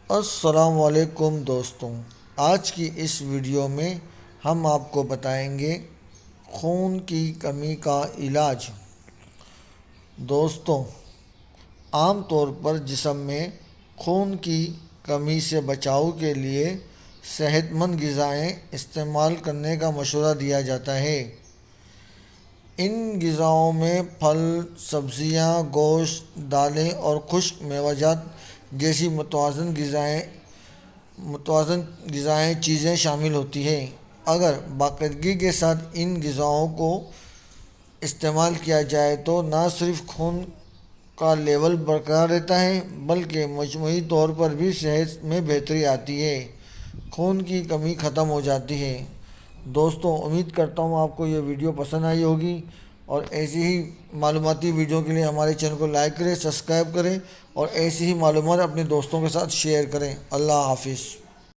السلام علیکم دوستوں، آج کی اس ویڈیو میں ہم آپ کو بتائیں گے خون کی کمی کا علاج۔ دوستوں، عام طور پر جسم میں خون کی کمی سے بچاؤ کے لیے صحت مند غذائیں استعمال کرنے کا مشورہ دیا جاتا ہے۔ ان غذاؤں میں پھل، سبزیاں، گوشت، دالیں اور خشک میوہ جات جیسی متوازن غذائیں چیزیں شامل ہوتی ہیں۔ اگر باقاعدگی کے ساتھ ان غذاؤں کو استعمال کیا جائے تو نہ صرف خون کا لیول برقرار رہتا ہے بلکہ مجموعی طور پر بھی صحت میں بہتری آتی ہے، خون کی کمی ختم ہو جاتی ہے۔ دوستوں، امید کرتا ہوں آپ کو یہ ویڈیو پسند آئی ہوگی، اور ایسی ہی معلوماتی ویڈیو کے لیے ہمارے چینل کو لائک کریں، سبسکرائب کریں اور ایسی ہی معلومات اپنے دوستوں کے ساتھ شیئر کریں۔ اللہ حافظ۔